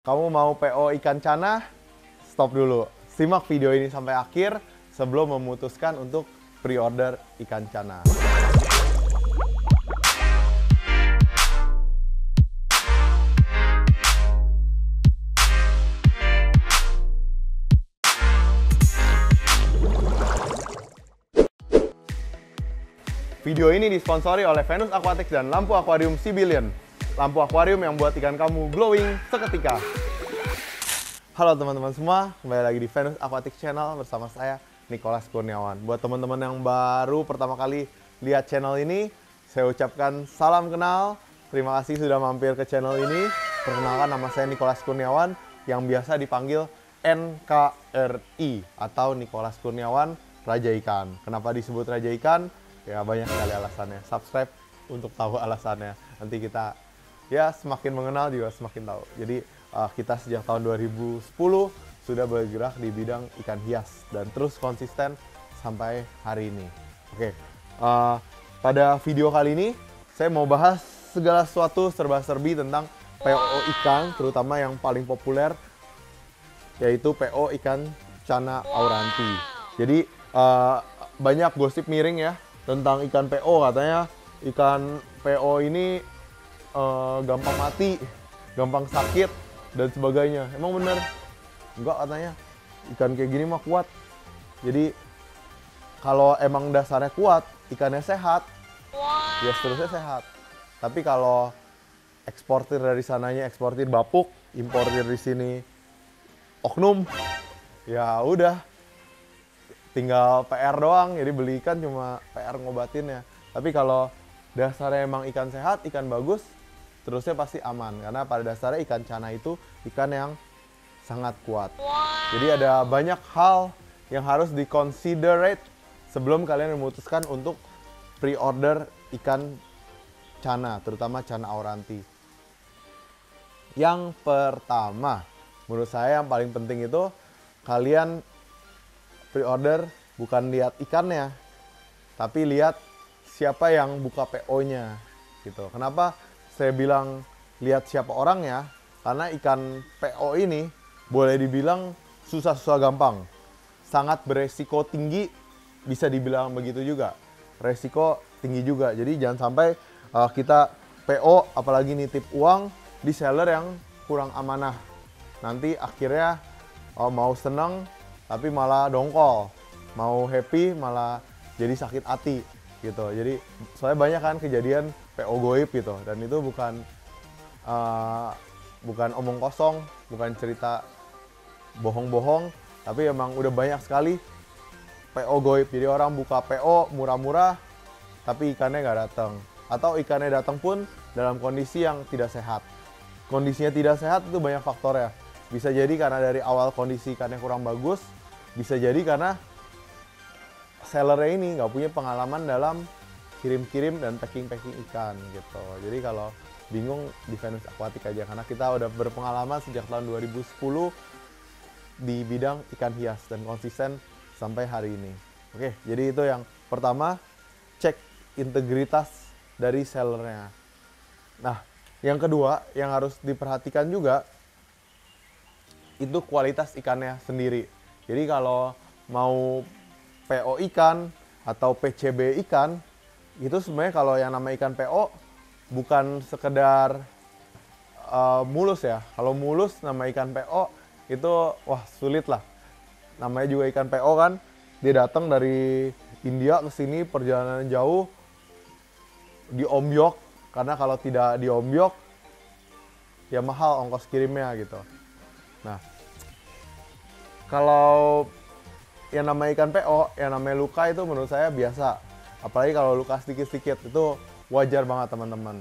Kamu mau PO ikan cana? Stop dulu. Simak video ini sampai akhir sebelum memutuskan untuk pre-order ikan cana. Video ini disponsori oleh Venus Aquatics dan lampu akuarium Sibilion. Lampu akuarium yang buat ikan kamu glowing seketika. Halo teman-teman semua, kembali lagi di Venus Aquatics Channel bersama saya, Nicholas Kurniawan. Buat teman-teman yang baru pertama kali lihat channel ini, saya ucapkan salam kenal. Terima kasih sudah mampir ke channel ini. Perkenalkan, nama saya Nicholas Kurniawan yang biasa dipanggil NKRI atau Nicholas Kurniawan Raja Ikan. Kenapa disebut Raja Ikan? Ya banyak sekali alasannya. Subscribe untuk tahu alasannya. Nanti kita ya semakin mengenal juga semakin tahu. Jadi kita sejak tahun 2010 sudah bergerak di bidang ikan hias dan terus konsisten sampai hari ini. Oke, pada video kali ini saya mau bahas segala sesuatu serba-serbi tentang PO ikan, terutama yang paling populer yaitu PO ikan cana auranti. Jadi banyak gosip miring ya tentang ikan PO, katanya ikan PO ini gampang mati, gampang sakit, dan sebagainya. Emang bener? Enggak, katanya ikan kayak gini mah kuat. Jadi kalau emang dasarnya kuat, ikannya sehat, ya seterusnya sehat. Tapi kalau eksportir dari sananya eksportir bapuk, importir di sini oknum, ya udah tinggal PR doang. Jadi beli ikan cuma PR ngobatinnya. Tapi kalau dasarnya emang ikan sehat, ikan bagus, terusnya pasti aman. Karena pada dasarnya ikan cana itu ikan yang sangat kuat. Jadi ada banyak hal yang harus di-considerate sebelum kalian memutuskan untuk pre-order ikan cana, terutama cana auranti. Yang pertama, menurut saya yang paling penting itu kalian pre-order bukan lihat ikannya, tapi lihat siapa yang buka PO-nya gitu. Kenapa saya bilang lihat siapa orangnya? Karena ikan PO ini boleh dibilang susah-susah gampang, sangat beresiko tinggi, bisa dibilang begitu juga. Resiko tinggi juga. Jadi jangan sampai kita PO apalagi nitip uang di seller yang kurang amanah. Nanti akhirnya mau seneng tapi malah dongkol, mau happy malah jadi sakit hati gitu. Jadi soalnya banyak kan kejadian PO goib gitu, dan itu bukan omong kosong, bukan cerita bohong-bohong, tapi emang udah banyak sekali PO goib. Jadi orang buka PO murah-murah tapi ikannya nggak datang, atau ikannya datang pun dalam kondisi yang tidak sehat. Kondisinya tidak sehat itu banyak faktor ya. Bisa jadi karena dari awal kondisi ikannya kurang bagus, bisa jadi karena sellernya ini nggak punya pengalaman dalam kirim-kirim dan packing-packing ikan gitu. Jadi kalau bingung di Venus Aquatics aja, karena kita udah berpengalaman sejak tahun 2010 di bidang ikan hias dan konsisten sampai hari ini. Oke, jadi itu yang pertama, cek integritas dari sellernya. Nah, yang kedua yang harus diperhatikan juga itu kualitas ikannya sendiri. Jadi kalau mau PO ikan atau PCB ikan, itu sebenarnya kalau yang nama ikan PO bukan sekedar mulus ya. Kalau mulus nama ikan PO itu wah sulit lah. Namanya juga ikan PO kan, dia datang dari India ke sini perjalanan jauh, diombyok, karena kalau tidak diombyok ya mahal ongkos kirimnya gitu. Nah, kalau yang namanya ikan PO, yang namanya luka itu menurut saya biasa. Apalagi kalau luka sedikit-sedikit itu wajar banget teman-teman.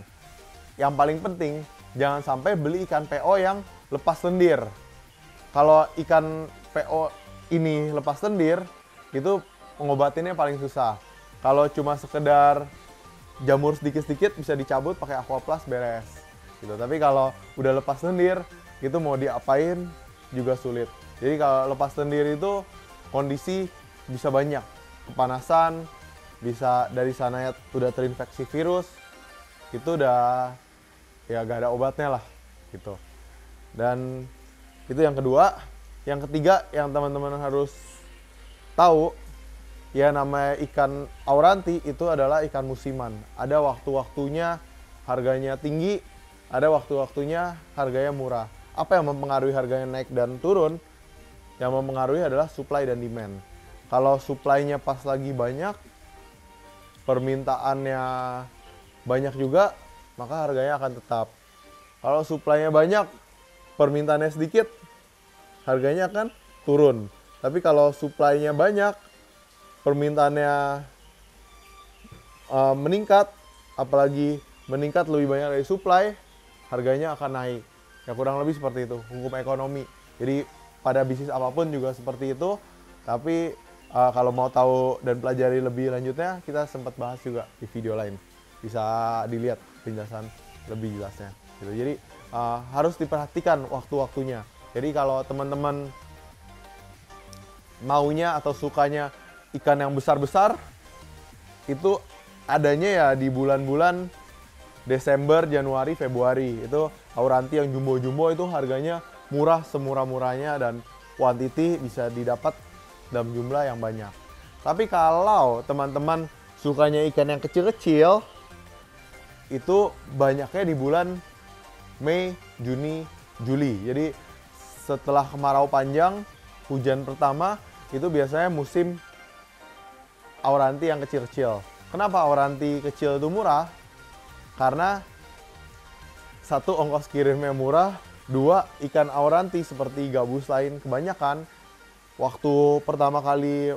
Yang paling penting, jangan sampai beli ikan PO yang lepas lendir. Kalau ikan PO ini lepas lendir, itu pengobatinnya paling susah. Kalau cuma sekedar jamur sedikit-sedikit bisa dicabut pakai Aquaplast beres. Gitu. Tapi kalau udah lepas lendir, itu mau diapain juga sulit. Jadi kalau lepas lendir itu kondisi bisa banyak, kepanasan, bisa dari sana udah terinfeksi virus, itu udah ya gak ada obatnya lah gitu. Dan itu yang kedua. Yang ketiga yang teman-teman harus tahu, ya namanya ikan auranti itu adalah ikan musiman. Ada waktu-waktunya harganya tinggi, ada waktu-waktunya harganya murah. Apa yang mempengaruhi harganya naik dan turun? Yang mempengaruhi adalah supply dan demand. Kalau supply-nya pas lagi banyak, permintaannya banyak juga, maka harganya akan tetap. Kalau supply-nya banyak, permintaannya sedikit, harganya akan turun. Tapi kalau supply-nya banyak, permintaannya meningkat, apalagi meningkat lebih banyak dari supply, harganya akan naik. Ya kurang lebih seperti itu, hukum ekonomi. Jadi pada bisnis apapun juga seperti itu. Tapi kalau mau tahu dan pelajari lebih lanjutnya, kita sempat bahas juga di video lain. Bisa dilihat penjelasan lebih jelasnya. Gitu. Jadi harus diperhatikan waktu-waktunya. Jadi kalau teman-teman maunya atau sukanya ikan yang besar-besar, itu adanya ya di bulan-bulan Desember, Januari, Februari. Itu auranti yang jumbo-jumbo itu harganya murah semurah-murahnya dan quantity bisa didapat dalam jumlah yang banyak. Tapi kalau teman-teman sukanya ikan yang kecil-kecil, itu banyaknya di bulan Mei, Juni, Juli. Jadi setelah kemarau panjang, hujan pertama, itu biasanya musim auranti yang kecil-kecil. Kenapa auranti kecil itu murah? Karena satu, ongkos kirimnya murah. Dua, ikan auranti seperti gabus lain kebanyakan waktu pertama kali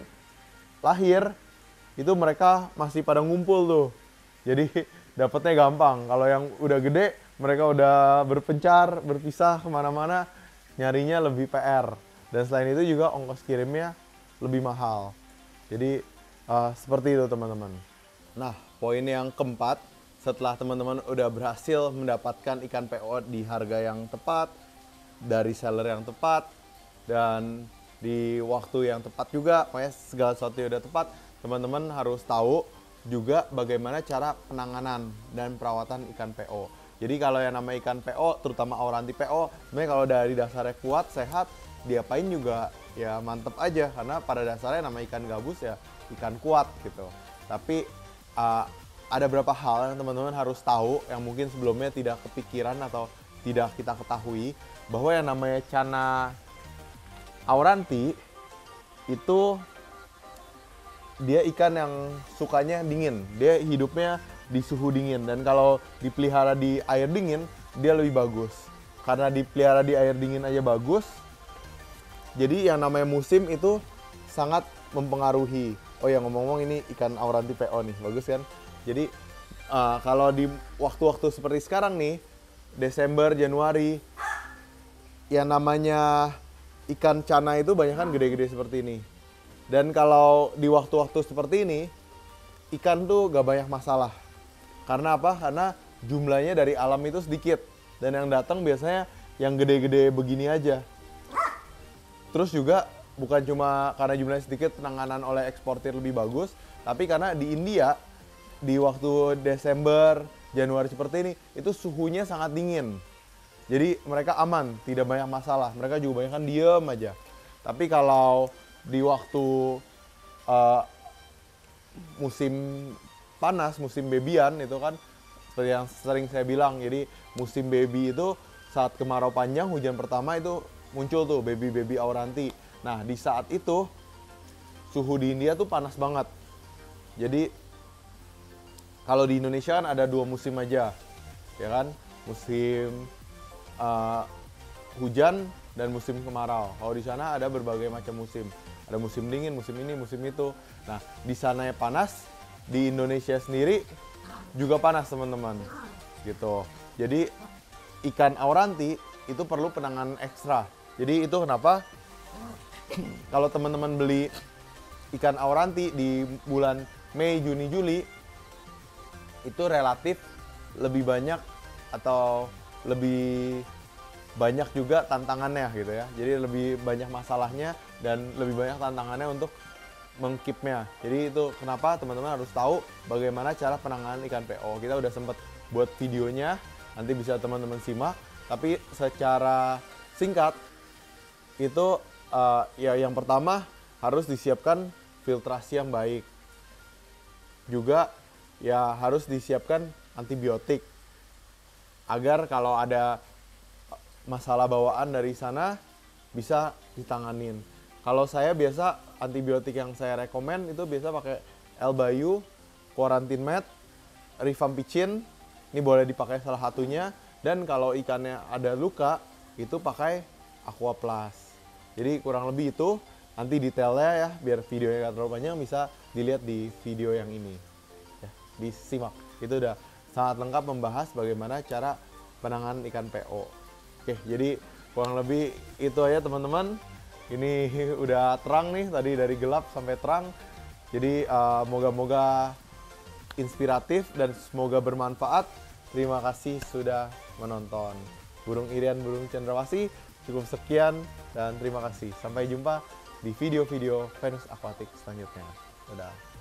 lahir itu mereka masih pada ngumpul tuh. Jadi dapetnya gampang. Kalau yang udah gede, mereka udah berpencar, berpisah kemana-mana, nyarinya lebih PR. Dan selain itu juga ongkos kirimnya lebih mahal. Jadi seperti itu teman-teman. Nah, poin yang keempat, setelah teman-teman udah berhasil mendapatkan ikan PO di harga yang tepat, dari seller yang tepat, dan di waktu yang tepat juga, pokoknya segala sesuatu yang udah tepat, teman-teman harus tahu juga bagaimana cara penanganan dan perawatan ikan PO. Jadi kalau yang namanya ikan PO, terutama auranti PO, sebenarnya kalau dari dasarnya kuat, sehat, diapain juga ya mantep aja. Karena pada dasarnya nama ikan gabus ya ikan kuat gitu. Tapi ada beberapa hal yang teman-teman harus tahu yang mungkin sebelumnya tidak kepikiran atau tidak kita ketahui. Bahwa yang namanya cana auranti itu dia ikan yang sukanya dingin. Dia hidupnya di suhu dingin, dan kalau dipelihara di air dingin dia lebih bagus. Karena dipelihara di air dingin aja bagus, jadi yang namanya musim itu sangat mempengaruhi. Oh ya, ngomong-ngomong ini ikan auranti PO nih, bagus kan? Jadi kalau di waktu-waktu seperti sekarang nih, Desember, Januari, yang namanya ikan cana itu banyak kan gede-gede seperti ini. Dan kalau di waktu-waktu seperti ini, ikan tuh gak banyak masalah. Karena apa? Karena jumlahnya dari alam itu sedikit. Dan yang datang biasanya yang gede-gede begini aja. Terus juga bukan cuma karena jumlahnya sedikit, penanganan oleh eksportir lebih bagus. Tapi karena di India, di waktu Desember, Januari seperti ini, itu suhunya sangat dingin. Jadi mereka aman, tidak banyak masalah. Mereka juga banyak kan diem aja. Tapi kalau di waktu musim panas, musim babyan itu kan seperti yang sering saya bilang. Jadi musim baby itu saat kemarau panjang, hujan pertama itu muncul tuh baby auranti. Nah di saat itu suhu di India tuh panas banget. Jadi kalau di Indonesia kan ada 2 musim aja, ya kan? Musim hujan dan musim kemarau. Kalau di sana ada berbagai macam musim. Ada musim dingin, musim ini, musim itu. Nah di sana ya panas. Di Indonesia sendiri juga panas teman-teman, gitu. Jadi ikan auranti itu perlu penanganan ekstra. Jadi itu kenapa kalau teman-teman beli ikan auranti di bulan Mei, Juni, Juli itu relatif lebih banyak atau lebih banyak juga tantangannya gitu ya. Jadi lebih banyak masalahnya dan lebih banyak tantangannya untuk mengkeepnya. Jadi itu kenapa teman-teman harus tahu bagaimana cara penanganan ikan PO. Kita udah sempat buat videonya, nanti bisa teman-teman simak. Tapi secara singkat itu ya yang pertama harus disiapkan filtrasi yang baik. Juga ya harus disiapkan antibiotik agar kalau ada masalah bawaan dari sana bisa ditanganin. Kalau saya biasa antibiotik yang saya rekomen itu biasa pakai L-Bayu, Quarantine Med, Rifampicin. Ini boleh dipakai salah satunya. Dan kalau ikannya ada luka itu pakai Aqua Plus. Jadi kurang lebih itu. Nanti detailnya ya, biar videonya nggak terlalu panjang, bisa dilihat di video yang ini. Ya, disimak. Itu udah sangat lengkap membahas bagaimana cara penanganan ikan PO. Oke, jadi kurang lebih itu aja teman-teman. Ini udah terang nih, tadi dari gelap sampai terang. Jadi moga-moga inspiratif dan semoga bermanfaat. Terima kasih sudah menonton. Burung Irian, Burung Cendrawasih, cukup sekian dan terima kasih. Sampai jumpa di video-video Venus Aquatic selanjutnya. Dadah.